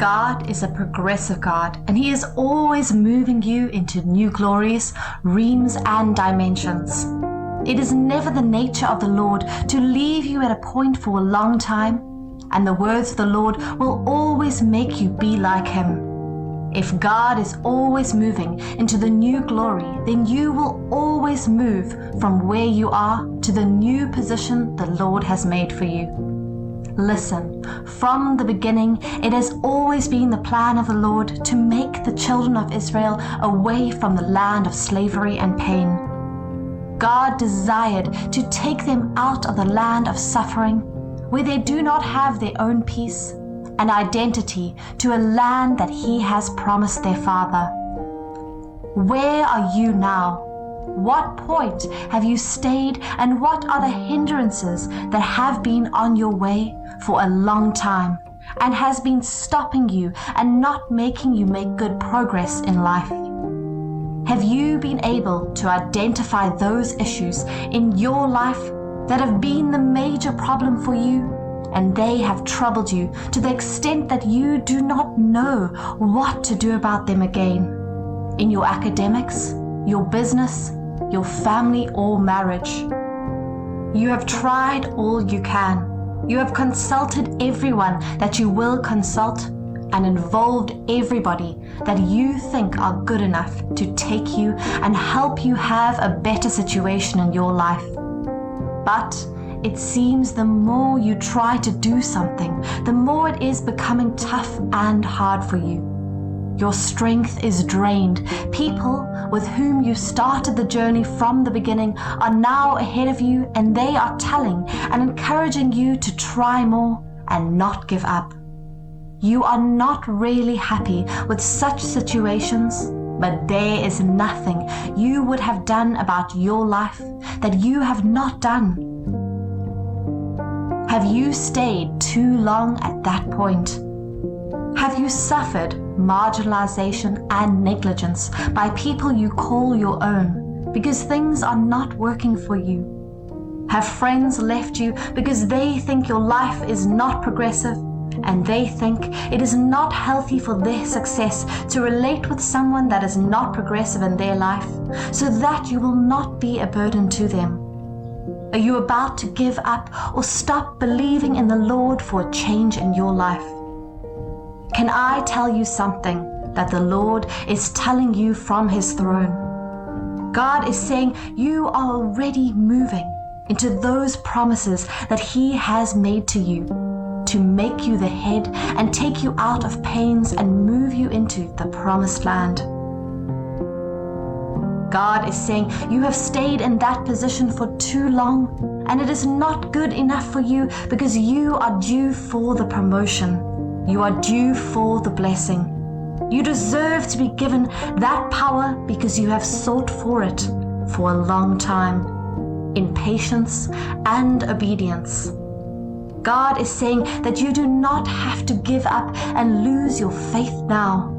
God is a progressive God, and He is always moving you into new glories, realms, and dimensions. It is never the nature of the Lord to leave you at a point for a long time, and the words of the Lord will always make you be like Him. If God is always moving into the new glory, then you will always move from where you are to the new position the Lord has made for you. Listen, from the beginning, it has always been the plan of the Lord to make the children of Israel away from the land of slavery and pain. God desired to take them out of the land of suffering, where they do not have their own peace and identity, to a land that He has promised their father. Where are you now? What point have you stayed, and what are the hindrances that have been on your way for a long time and has been stopping you and not making you make good progress in life? Have you been able to identify those issues in your life that have been the major problem for you, and they have troubled you to the extent that you do not know what to do about them again? In your academics, your business, your family, or marriage. You have tried all you can. You have consulted everyone that you will consult and involved everybody that you think are good enough to take you and help you have a better situation in your life. But it seems the more you try to do something, the more it is becoming tough and hard for you. Your strength is drained. People with whom you started the journey from the beginning are now ahead of you, and they are telling and encouraging you to try more and not give up. You are not really happy with such situations, but there is nothing you would have done about your life that you have not done. Have you stayed too long at that point? Have you suffered marginalization and negligence by people you call your own because things are not working for you? Have friends left you because they think your life is not progressive, and they think it is not healthy for their success to relate with someone that is not progressive in their life, so that you will not be a burden to them? Are you about to give up or stop believing in the Lord for a change in your life? Can I tell you something that the Lord is telling you from His throne? God is saying you are already moving into those promises that He has made to you, to make you the head and take you out of pains and move you into the promised land. God is saying you have stayed in that position for too long, and it is not good enough for you, because you are due for the promotion. You are due for the blessing. You deserve to be given that power because you have sought for it for a long time, in patience and obedience. God is saying that you do not have to give up and lose your faith now.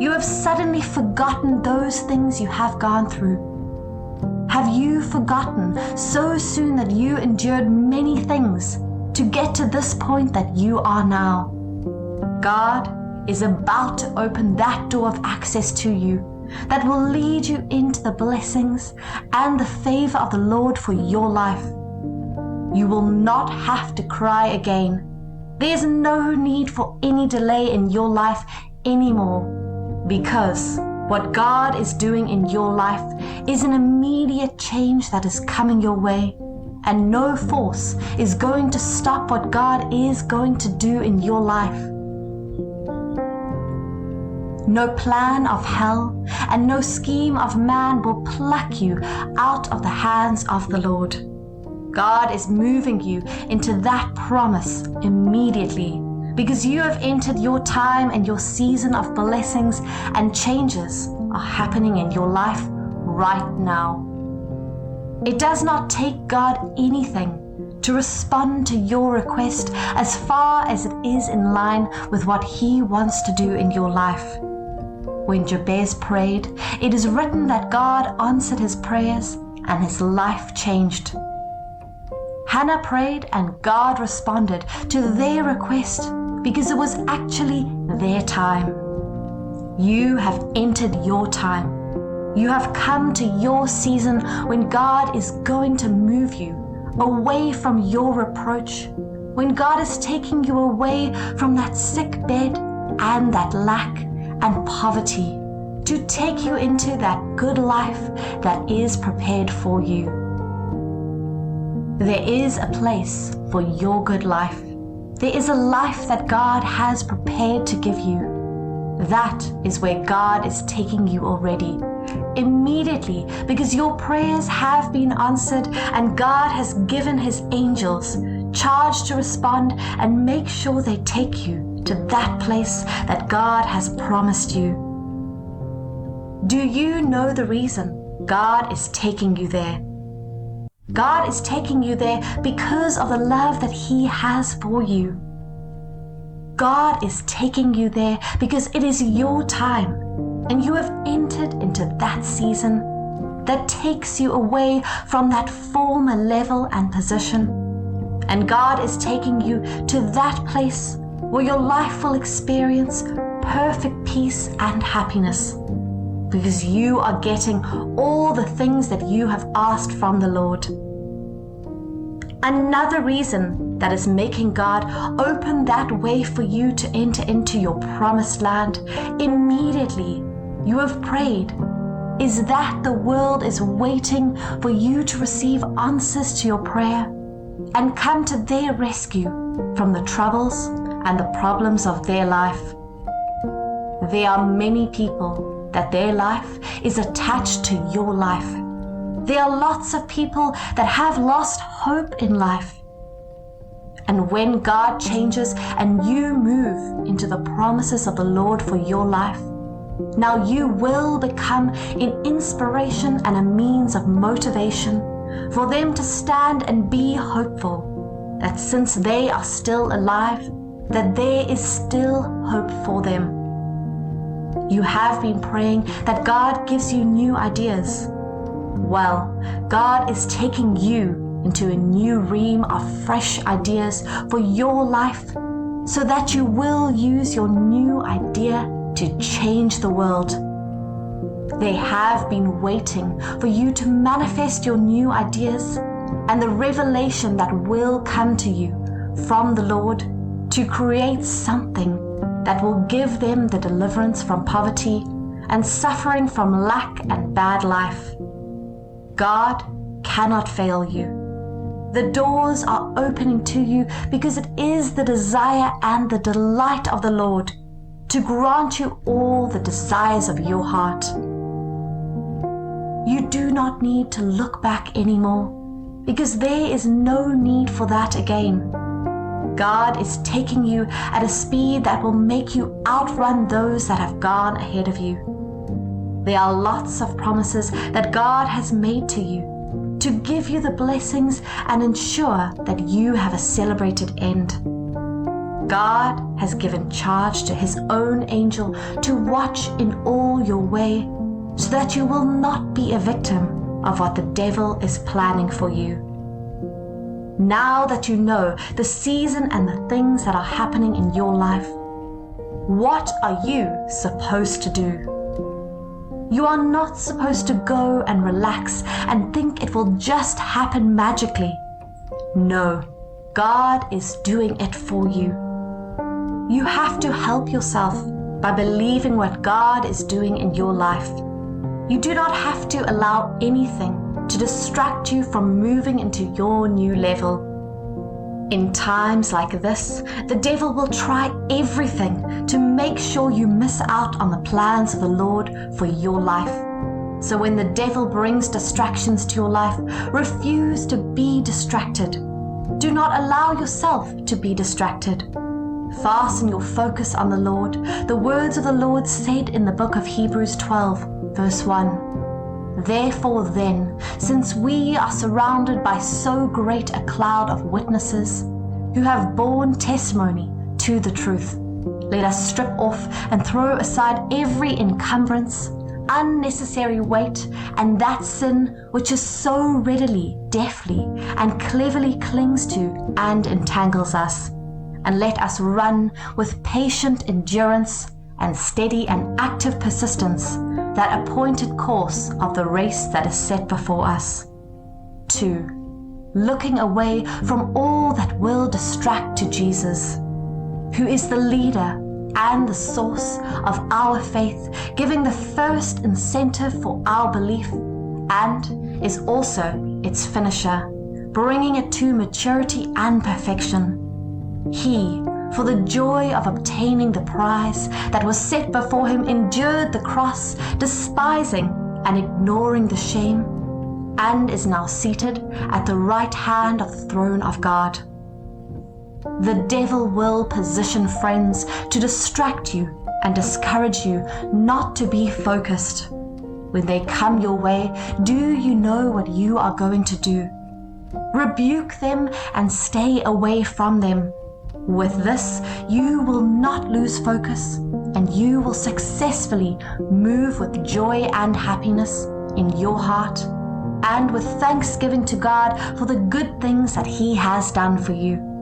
You have suddenly forgotten those things you have gone through. Have you forgotten so soon that you endured many things to get to this point that you are now? God is about to open that door of access to you that will lead you into the blessings and the favor of the Lord for your life. You will not have to cry again. There's no need for any delay in your life anymore, because what God is doing in your life is an immediate change that is coming your way, and no force is going to stop what God is going to do in your life. No plan of hell and no scheme of man will pluck you out of the hands of the Lord. God is moving you into that promise immediately, because you have entered your time and your season of blessings, and changes are happening in your life right now. It does not take God anything to respond to your request as far as it is in line with what He wants to do in your life. When Jabez prayed, it is written that God answered his prayers and his life changed. Hannah prayed and God responded to their request because it was actually their time. You have entered your time. You have come to your season when God is going to move you away from your reproach, when God is taking you away from that sick bed and that lack and poverty, to take you into that good life that is prepared for you. There is a place for your good life. There is a life that God has prepared to give you. That is where God is taking you already, immediately, because your prayers have been answered and God has given His angels charge to respond and make sure they take you to that place that God has promised you. Do you know the reason God is taking you there? God is taking you there because of the love that He has for you. God is taking you there because it is your time, and you have entered into that season that takes you away from that former level and position. And God is taking you to that place where your life will experience perfect peace and happiness, because you are getting all the things that you have asked from the Lord. Another reason that is making God open that way for you to enter into your promised land immediately you have prayed is that the world is waiting for you to receive answers to your prayer and come to their rescue from the troubles and the problems of their life. There are many people that their life is attached to your life. There are lots of people that have lost hope in life. And when God changes and you move into the promises of the Lord for your life, now you will become an inspiration and a means of motivation for them to stand and be hopeful that since they are still alive, that there is still hope for them. You have been praying that God gives you new ideas. Well, God is taking you into a new realm of fresh ideas for your life so that you will use your new idea to change the world. They have been waiting for you to manifest your new ideas and the revelation that will come to you from the Lord to create something that will give them the deliverance from poverty and suffering from lack and bad life. God cannot fail you. The doors are opening to you because it is the desire and the delight of the Lord to grant you all the desires of your heart. You do not need to look back anymore because there is no need for that again. God is taking you at a speed that will make you outrun those that have gone ahead of you. There are lots of promises that God has made to you to give you the blessings and ensure that you have a celebrated end. God has given charge to His own angel to watch in all your way so that you will not be a victim of what the devil is planning for you. Now that you know the season and the things that are happening in your life, what are you supposed to do? You are not supposed to go and relax and think it will just happen magically. No, God is doing it for you. You have to help yourself by believing what God is doing in your life. You do not have to allow anything to distract you from moving into your new level. In times like this, the devil will try everything to make sure you miss out on the plans of the Lord for your life. So when the devil brings distractions to your life, refuse to be distracted. Do not allow yourself to be distracted. Fasten your focus on the Lord. The words of the Lord said in the book of Hebrews 12, verse 1. Therefore then, since we are surrounded by so great a cloud of witnesses who have borne testimony to the truth, let us strip off and throw aside every encumbrance, unnecessary weight, and that sin which is so readily, deftly, and cleverly clings to and entangles us. and let us run with patient endurance and steady and active persistence that appointed course of the race that is set before us. 2. Looking away from all that will distract to Jesus, who is the leader and the source of our faith, giving the first incentive for our belief, and is also its finisher, bringing it to maturity and perfection. He, for the joy of obtaining the prize that was set before him, endured the cross, despising and ignoring the shame, and is now seated at the right hand of the throne of God. The devil will position friends to distract you and discourage you not to be focused. When they come your way, do you know what you are going to do? Rebuke them and stay away from them. With this, you will not lose focus, and you will successfully move with joy and happiness in your heart, and with thanksgiving to God for the good things that He has done for you.